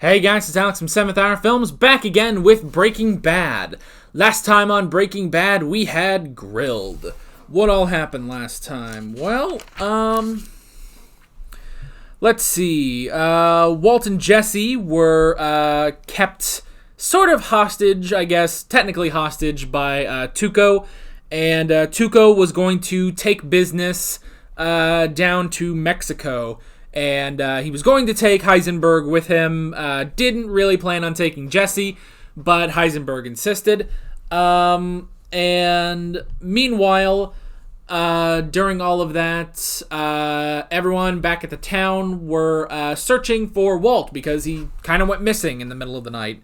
Hey guys, it's Alex from 7th Hour Films, back again with Breaking Bad. Last time on Breaking Bad, we had Grilled. What all happened last time? Well, let's see. Walt and Jesse were kept sort of hostage, I guess, technically hostage by Tuco. And Tuco was going to take business down to Mexico. And he was going to take Heisenberg with him. Didn't really plan on taking Jesse, but Heisenberg insisted. And meanwhile, during all of that, everyone back at the town were searching for Walt because he kind of went missing in the middle of the night.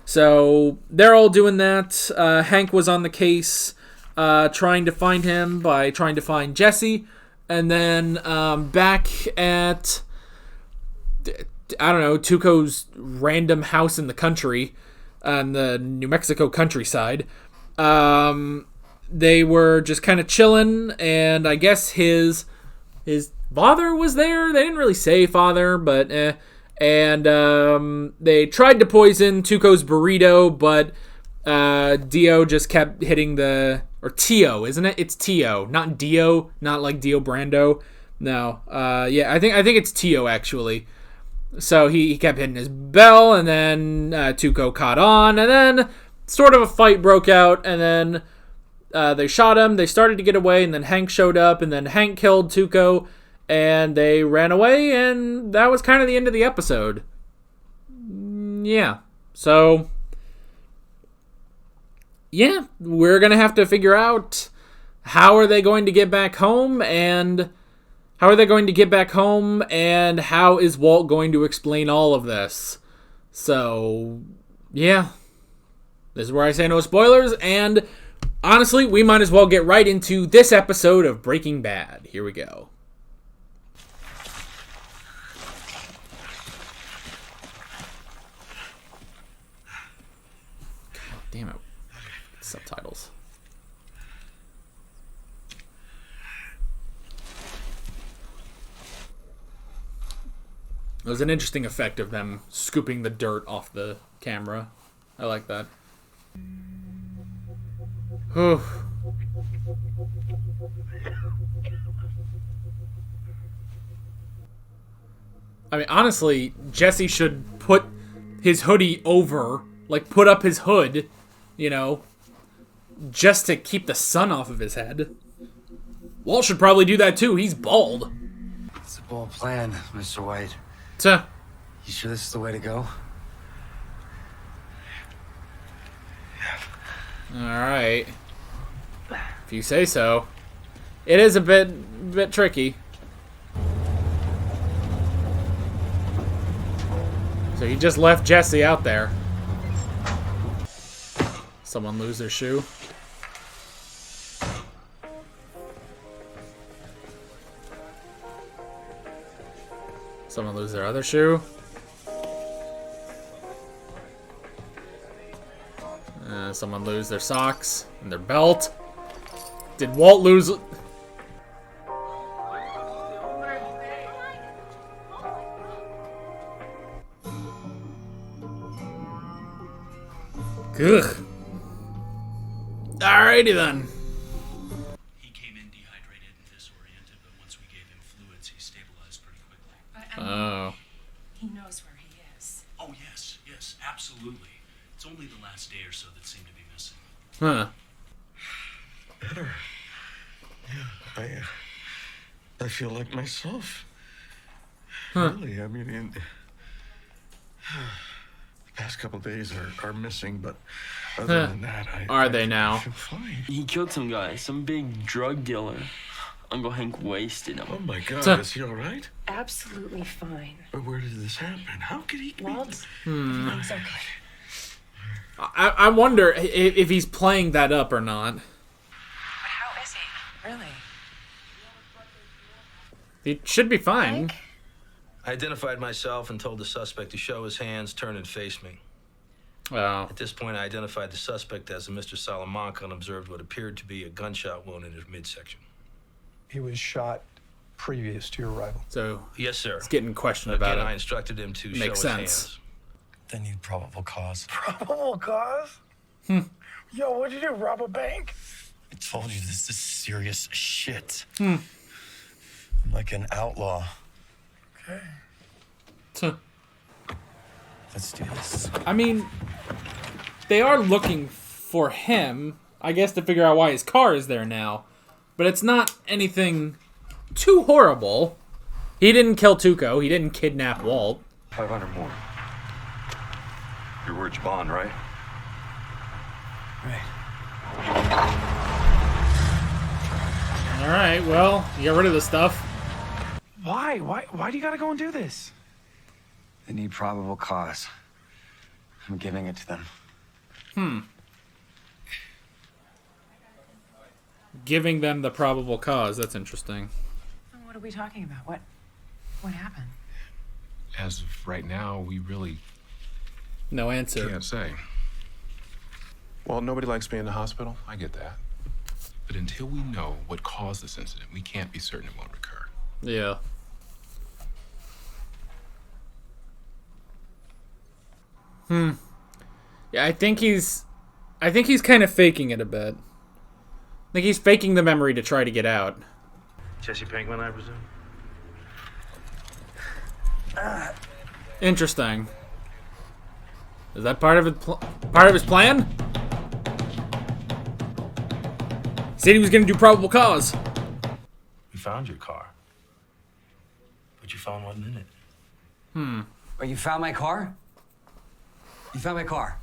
So they're all doing that. Hank was on the case, trying to find him by trying to find Jesse. And then back at, I don't know, Tuco's random house in the country, on the New Mexico countryside, they were just kind of chilling, and I guess his father was there. They didn't really say father, but and they tried to poison Tuco's burrito, but Dio just kept hitting or Tio, isn't it? It's Tio, not Dio, not like Dio Brando. No, yeah, I think it's Tio actually. So he kept hitting his bell, and then Tuco caught on, and then sort of a fight broke out, and then they shot him. They started to get away, and then Hank showed up, and then Hank killed Tuco, and they ran away, and that was kind of the end of the episode. Yeah, so yeah, we're going to have to figure out how are they going to get back home, and how is Walt going to explain all of this. So, yeah. This is where I say no spoilers, and honestly, we might as well get right into this episode of Breaking Bad. Here we go. God damn it. Subtitles. It was an interesting effect of them scooping the dirt off the camera. I like that. Whew. I mean, honestly, Jesse should put his hoodie over, like put up his hood, you know, just to keep the sun off of his head. Walt should probably do that too. He's bald. It's a bold plan, Mr. White. You sure this is the way to go? Alright. If you say so. It is a bit tricky. So he just left Jesse out there. Someone lose their shoe. Someone lose their other shoe. Someone lose their socks and their belt. Did Walt lose? Ugh. Alrighty then. He came in dehydrated and disoriented, but once we gave him fluids, he stabilized pretty quickly. Oh. He knows where he is. Oh, yes, absolutely. It's only the last day or so that seem to be missing. Huh. Better. Yeah, I feel like myself. Huh. Really, I mean, the past couple days are missing, but other than that, Are they now? I feel fine. He killed some guy, some big drug dealer. Uncle Hank wasted him. Oh my God, is he all right? Absolutely fine. But where did this happen? How could he be? Walt, everything's okay. I wonder if he's playing that up or not. But how is he? Really? He should be fine. Hank? I identified myself and told the suspect to show his hands, turn, and face me. Oh. At this point, I identified the suspect as a Mr. Salamanca and observed what appeared to be a gunshot wound in his midsection. He was shot previous to your arrival. So Yes, sir. it's getting questioned Again, about I it. instructed him to show Makes his sense. hands. They need probable cause. Probable cause? Yo, what'd you do? Rob a bank? I told you this is serious shit. I'm like an outlaw. Okay. Tuh. Let's do this. I mean, they are looking for him, I guess, to figure out why his car is there now. But it's not anything too horrible. He didn't kill Tuco. He didn't kidnap Walt. 500 more. Your word's bond, right? Right. All right, well, you get rid of the stuff. Why? Why do you gotta go and do this? They need probable cause. I'm giving it to them. Giving them the probable cause. That's interesting. What are we talking about? What happened? As of right now, we really No answer. can't say. Well, nobody likes being in the hospital. I get that. But until we know what caused this incident, we can't be certain it won't recur. Yeah. Yeah, I think he's kind of faking it a bit. I think he's faking the memory to try to get out. Jesse Pinkman, I presume? Interesting. Is that part of his plan? Said he was gonna do probable cause. We found your car. But your phone wasn't in it. Oh, you found my car? You found my car?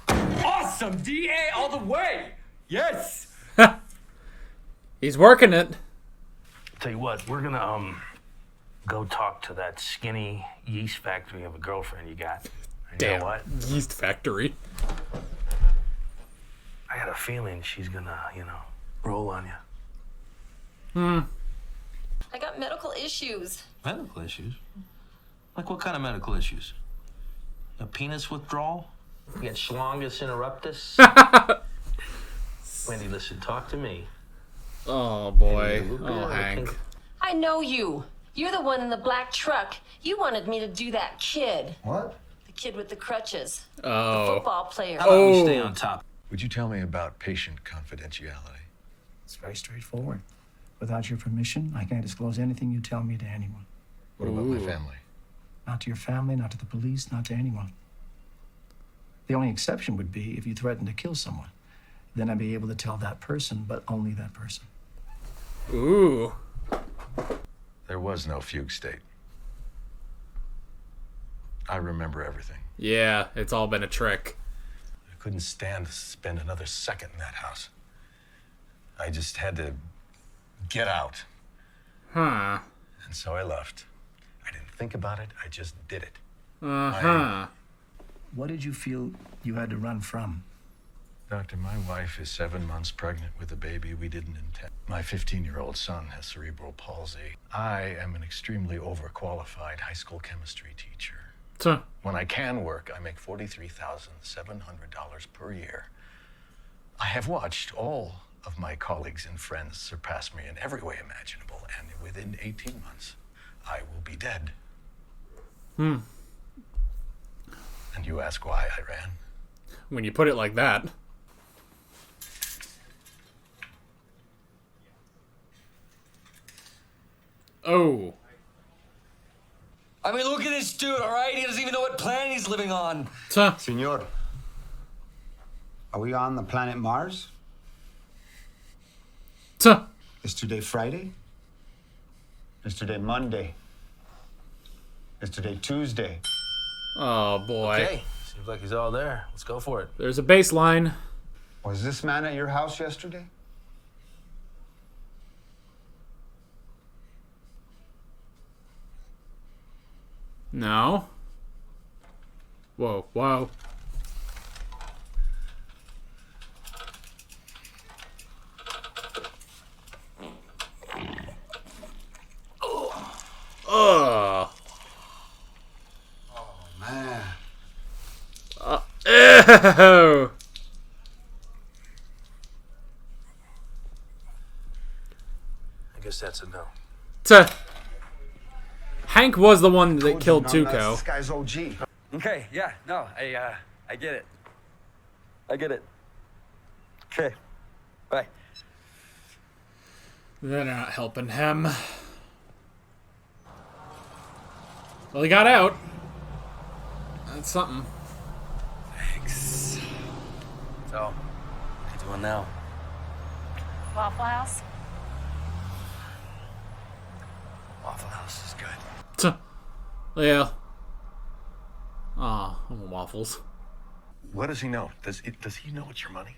Awesome! DA all the way! Yes! He's working it. Tell you what, we're gonna go talk to that skinny yeast factory of a girlfriend you got. And you Damn. know what? Yeast factory. I got a feeling she's gonna, roll on you. I got medical issues. Medical issues? Like what kind of medical issues? A penis withdrawal? You got schlongus interruptus? Wendy, listen, talk to me. Oh boy. Hey, Oh, Hank. I know you. You're the one in the black truck. You wanted me to do that kid. What? The kid with the crutches. The Oh. football player. How about we stay on top? Would you tell me about patient confidentiality? It's very straightforward. Without your permission, I can't disclose anything you tell me to anyone. What about my family? Not to your family, not to the police, not to anyone. The only exception would be if you threatened to kill someone. Then I'd be able to tell that person, but only that person. Ooh. There was no fugue state. I remember everything. Yeah, it's all been a trick. I couldn't stand to spend another second in that house. I just had to get out. Huh. And so I left. I didn't think about it. I just did it. Uh-huh. What did you feel you had to run from? Doctor, my wife is 7 months pregnant with a baby we didn't intend. My 15-year-old son has cerebral palsy. I am an extremely overqualified high school chemistry teacher. Tuh. When I can work, I make $43,700 per year. I have watched all of my colleagues and friends surpass me in every way imaginable, and within 18 months, I will be dead. And you ask why I ran? When you put it like that. Oh. I mean, look at this dude, all right? He doesn't even know what planet he's living on. Tuh. Senor, are we on the planet Mars? Tuh. Is today Friday? Is today Monday? Is today Tuesday? Oh boy. Okay, seems like he's all there. Let's go for it. There's a baseline. Was this man at your house yesterday? No. Whoa, whoa. Ugh. Oh, man. Ew. I guess that's a no. Tuh. Hank was the one that killed Told you, no, Tuco. This guy's OG. Okay, yeah, no, I get it. I get it. Okay, bye. They're not helping him. Well, he got out. That's something. Thanks. So, what are you doing now? Waffle House? Waffle House is good. Yeah. Aw, waffles. What does he know? Does he know it's your money?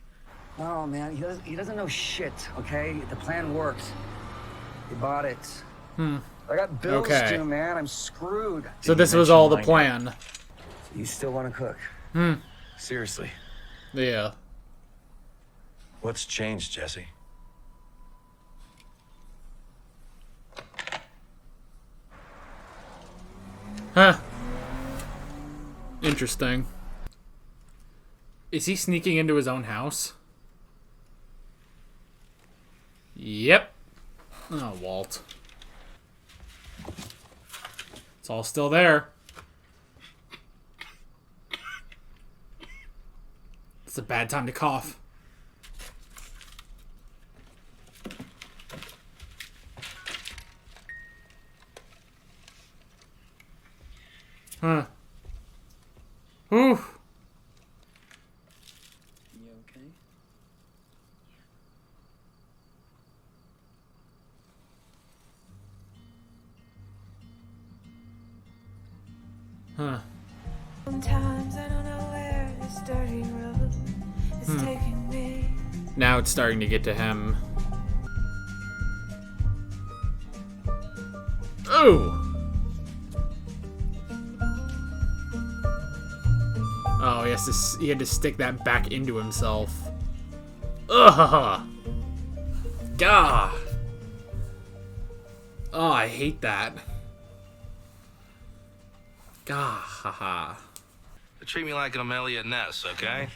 No, man, he doesn't know shit, okay? The plan worked. He bought it. I got bills Okay. due, man. I'm screwed. So this was all the plan. You still want to cook? Seriously. Yeah. What's changed, Jesse? Huh. Interesting. Is he sneaking into his own house? Yep. Oh, Walt. It's all still there. It's a bad time to cough. Huh. Whew. You okay? Huh. Sometimes I don't know where this dirty road is taking me. Now it's starting to get to him. Oh! Oh, he had to stick that back into himself. Ugh! Gah! Oh, I hate that. Gah, haha. They treat me like I'm Elliot Ness, okay?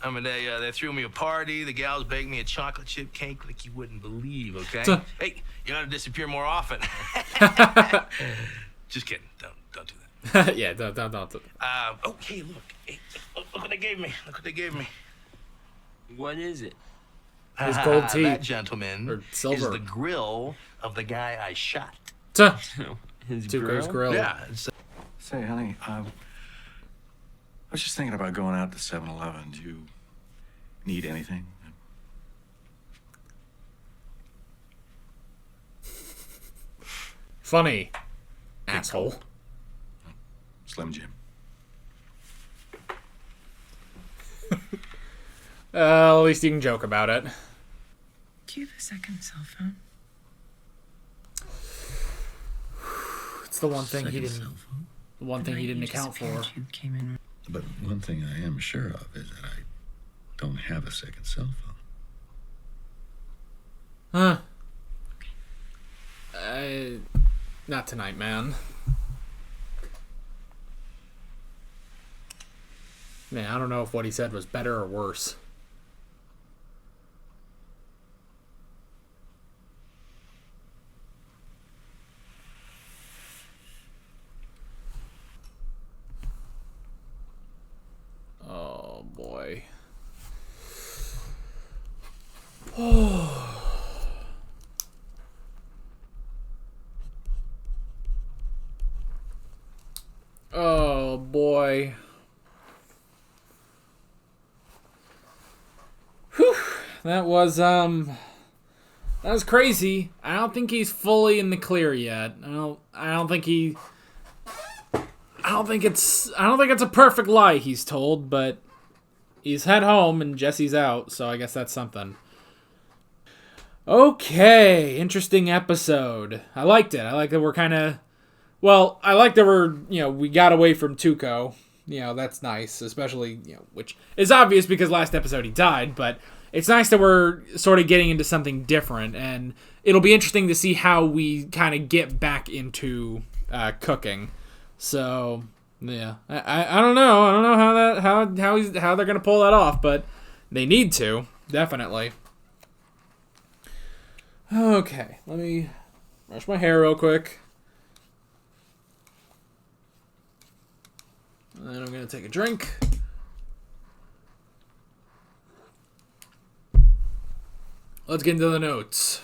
I mean, they threw me a party. The gals baked me a chocolate chip cake like you wouldn't believe, okay? Hey, you gotta disappear more often. Just kidding. Don't do that. Yeah, don't. Oh, hey, look. Hey, look what they gave me. Look what they gave me. What is it? His gold teeth. That, gentleman, Or silver. is the grill of the guy I shot. His Tuco's grill. Yeah. It's, Say, honey, I was just thinking about going out to 7-Eleven. Do you need anything? Funny. Asshole. Slim Jim. At least you can joke about it. Do you have a second cell phone? It's the one thing he didn't. The one thing he didn't You account for. disappeared. You came in. But one thing I am sure of is that I don't have a second cell phone. Huh. Not tonight, man. Man, I don't know if what he said was better or worse. Oh, boy. Oh, boy. Whew. That was crazy. I don't think he's fully in the clear yet. I don't think it's a perfect lie he's told, but he's head home and Jesse's out, so I guess that's something. Okay, interesting episode. I liked it. I like that we're kind of, well, I like that we got away from Tuco. That's nice, especially, which is obvious because last episode he died, but it's nice that we're sort of getting into something different, and it'll be interesting to see how we kind of get back into cooking. So, yeah, I don't know. I don't know how they're gonna pull that off, but they need to, definitely. Okay, let me brush my hair real quick. And I'm going to take a drink. Let's get into the notes.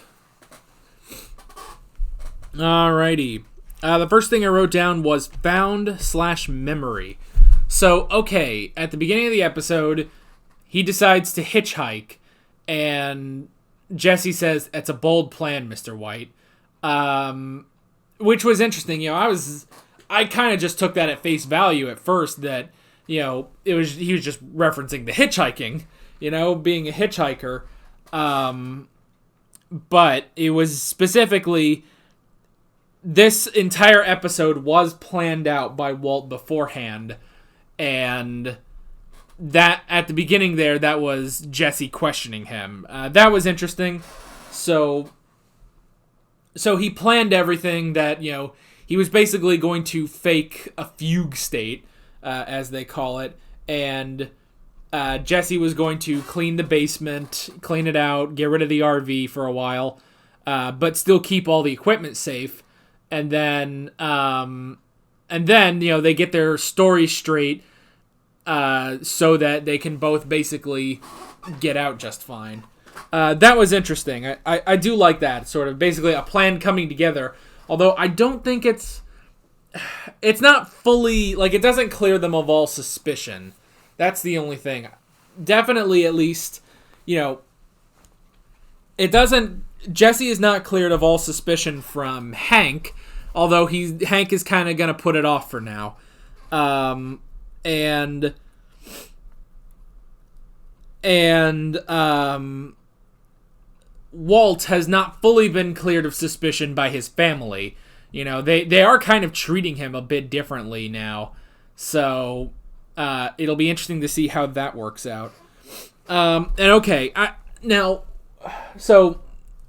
Alrighty. The first thing I wrote down was found/memory. So, okay, at the beginning of the episode, he decides to hitchhike, and Jesse says, "It's a bold plan, Mr. White." Which was interesting. I kind of just took that at face value at first, that, he was just referencing the hitchhiking, being a hitchhiker. But it was specifically, this entire episode was planned out by Walt beforehand, and that at the beginning there, that was Jesse questioning him. That was interesting. So he planned everything that, he was basically going to fake a fugue state, as they call it, and Jesse was going to clean the basement, clean it out, get rid of the RV for a while, but still keep all the equipment safe. And then they get their story straight, so that they can both basically get out just fine. That was interesting. I do like that, sort of basically a plan coming together. Although I don't think it's not fully, it doesn't clear them of all suspicion. That's the only thing. Definitely, at least, it doesn't. Jesse is not cleared of all suspicion from Hank, although Hank is kind of gonna put it off for now, and Walt has not fully been cleared of suspicion by his family. They are kind of treating him a bit differently now, so. It'll be interesting to see how that works out. So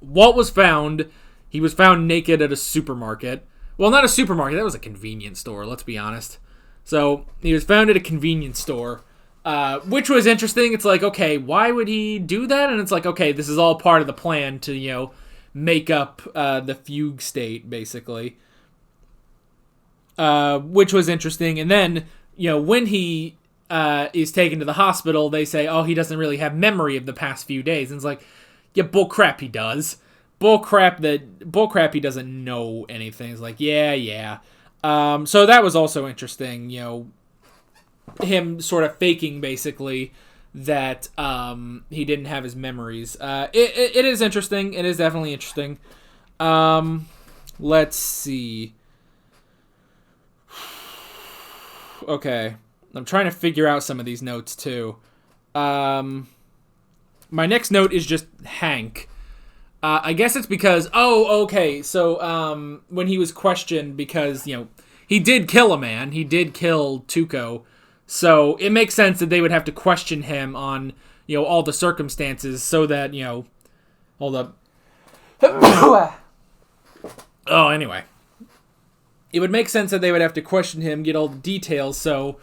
Walt was found. He was found naked at a supermarket. Well, not a supermarket. That was a convenience store, let's be honest. So he was found at a convenience store, which was interesting. It's like, okay, why would he do that? And it's like, okay, this is all part of the plan to, make up the fugue state, basically. Which was interesting. And then, when he is taken to the hospital, they say, oh, he doesn't really have memory of the past few days. And it's like, yeah, bullcrap, he does. Bullcrap, he doesn't know anything. It's like, yeah. So that was also interesting, him sort of faking, basically, that he didn't have his memories. It is interesting. It is definitely interesting. Let's see. Okay. I'm trying to figure out some of these notes, too. My next note is just Hank. I guess it's because... Oh, okay. So, when he was questioned, because, he did kill a man. He did kill Tuco. So, it makes sense that they would have to question him on, all the circumstances so that, Hold up. Oh, anyway. It would make sense that they would have to question him, get all the details, so,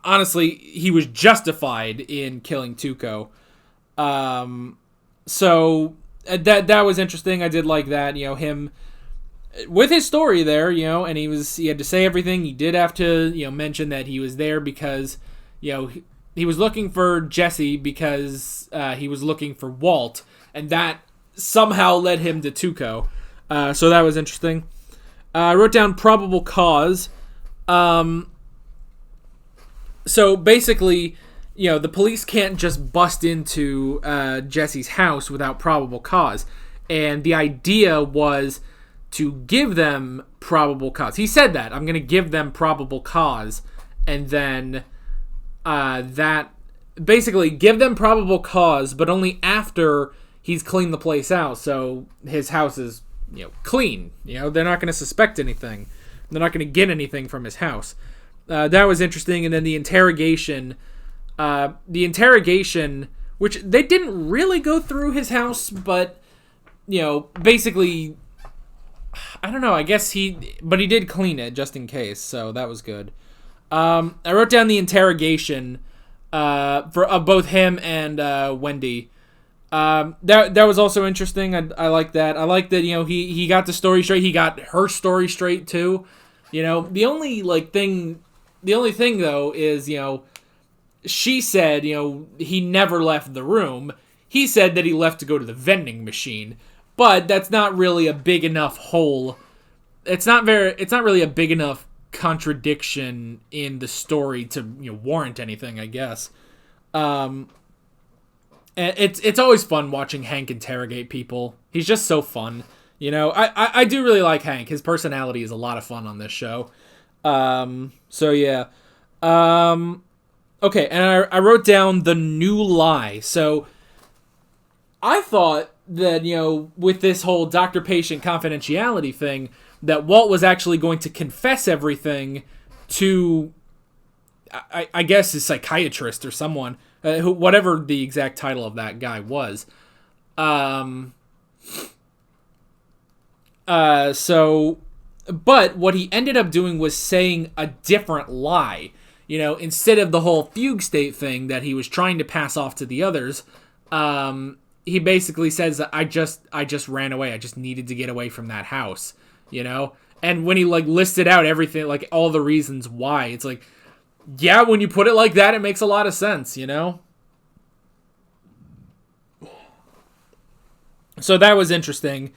honestly, he was justified in killing Tuco. So, that was interesting. I did like that, him, with his story there, and he had to say everything. He did have to, mention that he was there because, he was looking for Jesse because he was looking for Walt, and that somehow led him to Tuco. So that was interesting. I wrote down probable cause. So basically, the police can't just bust into Jesse's house without probable cause. And the idea was to give them probable cause. He said that. I'm going to give them probable cause. And then that... Basically, give them probable cause, but only after he's cleaned the place out. So his house is... clean. They're not going to suspect anything. They're not going to get anything from his house. That was interesting. And then the interrogation, which they didn't really go through his house, but, basically, I don't know, I guess he did clean it just in case, so that was good. I wrote down the interrogation of both him and Wendy. That was also interesting. I like that. I like that, he got the story straight. He got her story straight too. The only thing thing though is, she said, he never left the room. He said that he left to go to the vending machine, but that's not really a big enough hole. It's not really a big enough contradiction in the story to warrant anything, I guess. And it's always fun watching Hank interrogate people. He's just so fun. I do really like Hank. His personality is a lot of fun on this show. So yeah. Okay, and I wrote down the new lie. So I thought that, with this whole doctor-patient confidentiality thing, that Walt was actually going to confess everything to, I guess, his psychiatrist or someone, whatever the exact title of that guy was. But what he ended up doing was saying a different lie. Instead of the whole fugue state thing that he was trying to pass off to the others, he basically says that I just ran away. I just needed to get away from that house, And when he listed out everything, all the reasons why, it's yeah, when you put it like that, it makes a lot of sense, So that was interesting,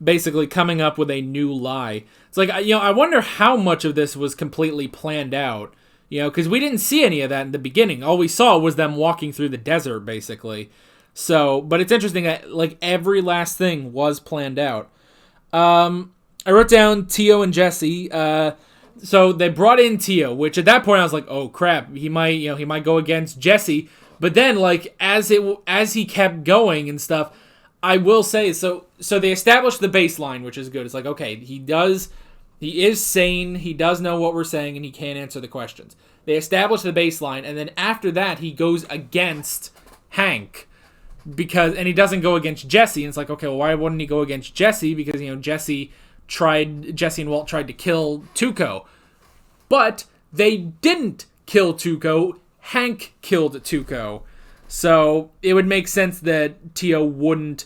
basically coming up with a new lie. It's I wonder how much of this was completely planned out, because we didn't see any of that in the beginning. All we saw was them walking through the desert, basically. So, but it's interesting that, every last thing was planned out. I wrote down Tio and Jesse. So they brought in Tio, which at that point I was like, oh crap, he might go against Jesse. But then, as he kept going and stuff, I will say, so they established the baseline, which is good. It's okay, he is sane, he does know what we're saying, and he can answer the questions. They established the baseline, and then after that, he goes against Hank. And he doesn't go against Jesse, and it's okay, well, why wouldn't he go against Jesse? Because, Jesse and Walt tried to kill Tuco. But they didn't kill Tuco, Hank killed Tuco. So it would make sense that Tio wouldn't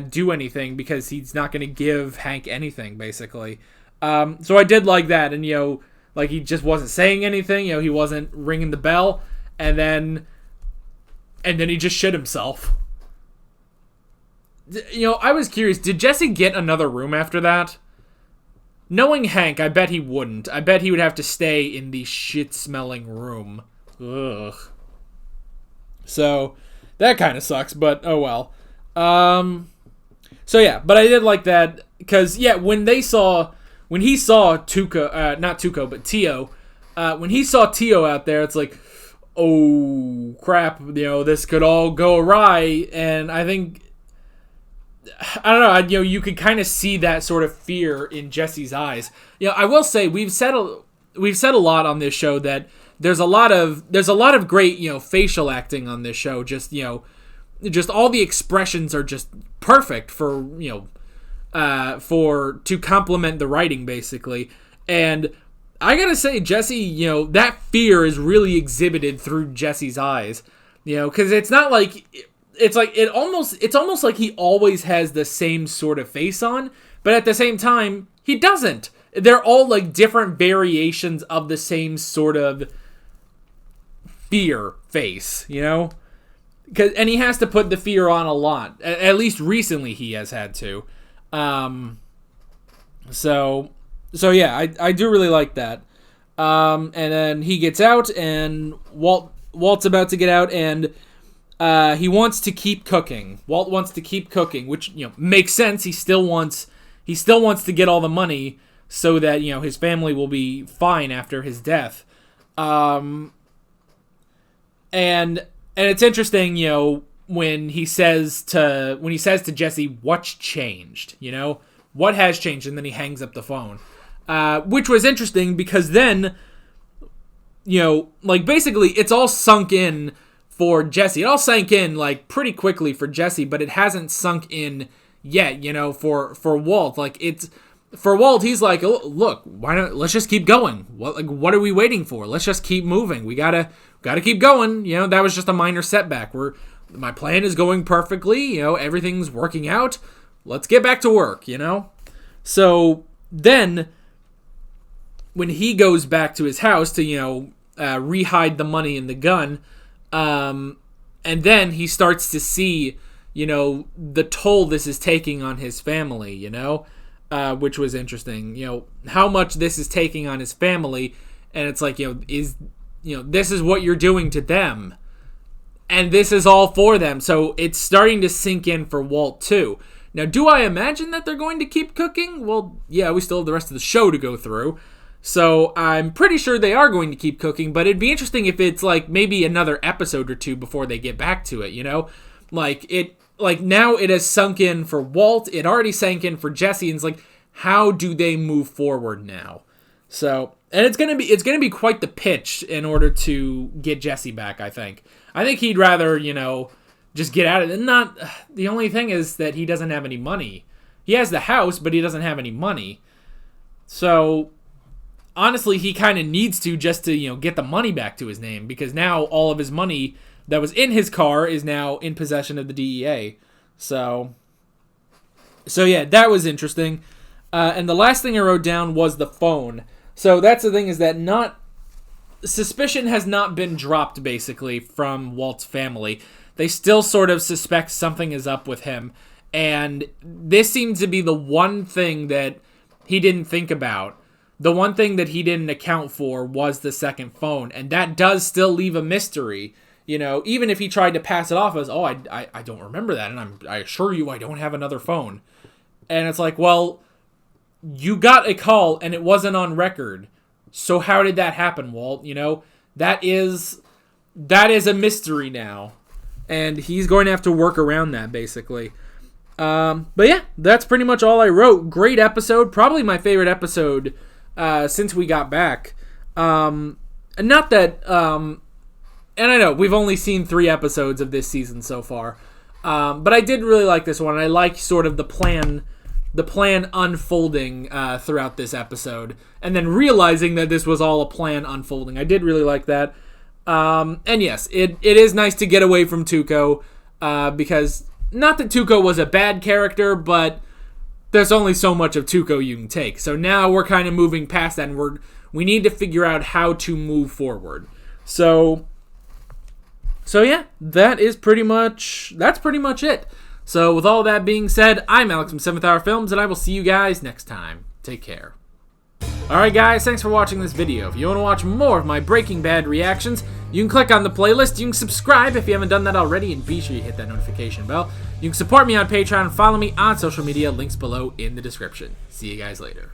do anything, because he's not going to give Hank anything, basically. So I did like that, and, he just wasn't saying anything, he wasn't ringing the bell, and then he just shit himself. I was curious, did Jesse get another room after that? Knowing Hank, I bet he wouldn't. I bet he would have to stay in the shit-smelling room. Ugh. So, that kind of sucks, but oh well. So yeah, but I did like that, because, yeah, when he saw Tuco, not Tuco, but Tio, when he saw Tio out there, it's oh crap, this could all go awry, and I think, I don't know, you could kind of see that sort of fear in Jesse's eyes. I will say, we've said a lot on this show that there's a lot of great, facial acting on this show, just all the expressions are just perfect for, to complement the writing, basically. And I gotta say, Jesse, that fear is really exhibited through Jesse's eyes, because it's not it's almost like he always has the same sort of face on, but at the same time, he doesn't. They're all different variations of the same sort of fear face, and he has to put the fear on a lot. At least recently he has had to. So yeah, I do really like that. And then he gets out, and Walt's about to get out, and he wants to keep cooking. Walt wants to keep cooking, which makes sense. He still wants to get all the money so that his family will be fine after his death. And it's interesting, when he says to Jesse, what's changed, what has changed, and then he hangs up the phone, which was interesting, because then, basically it's all sunk in for Jesse. It all sank in pretty quickly for Jesse, but it hasn't sunk in yet, for Walt. For Walt, he's look, why not? Let's just keep going. What are we waiting for? Let's just keep moving. We gotta keep going. That was just a minor setback. My plan is going perfectly. Everything's working out. Let's get back to work. So then, when he goes back to his house to, you know, re-hide the money in the gun, and then he starts to see, you know, the toll this is taking on his family, you know, which was interesting, you know, how much this is taking on his family. And it's like, you know, this is what you're doing to them, and this is all for them. So it's starting to sink in for Walt too. Now, do I imagine that they're going to keep cooking? Well, yeah, we still have the rest of the show to go through. So I'm pretty sure they are going to keep cooking, but it'd be interesting if it's like maybe another episode or two before they get back to it, you know? Like now it has sunk in for Walt, it already sank in for Jesse, and it's like, how do they move forward now? So, and it's gonna be quite the pitch in order to get Jesse back, I think. I think he'd rather, you know, just get out of it. Not, the only thing is that he doesn't have any money. He has the house, but he doesn't have any money. So, honestly, he kind of needs to just to, you know, get the money back to his name, because now all of his money that was in his car is now in possession of the DEA. So yeah, that was interesting. And the last thing I wrote down was the phone. So that's the thing, is that suspicion has not been dropped, basically, from Walt's family. They still sort of suspect something is up with him. And this seems to be the one thing that he didn't think about. The one thing that he didn't account for was the second phone. And that does still leave a mystery. You know, even if he tried to pass it off as, oh, I don't remember that, and I assure you I don't have another phone. And it's like, well, you got a call and it wasn't on record. So how did that happen, Walt? You know, that is a mystery now. And he's going to have to work around that, basically. But yeah, that's pretty much all I wrote. Great episode. Probably my favorite episode since we got back. And not that... and I know, we've only seen 3 episodes of this season so far. But I did really like this one. I like sort of the plan unfolding throughout this episode. And then realizing that this was all a plan unfolding. I did really like that. And yes, it is nice to get away from Tuco. Because, not that Tuco was a bad character, but there's only so much of Tuco you can take. So now we're kind of moving past that, and we need to figure out how to move forward. So yeah, that's pretty much it. So with all that being said, I'm Alex from 7th Hour Films, and I will see you guys next time. Take care. Alright guys, thanks for watching this video. If you want to watch more of my Breaking Bad reactions, you can click on the playlist, you can subscribe if you haven't done that already, and be sure you hit that notification bell. You can support me on Patreon and follow me on social media, links below in the description. See you guys later.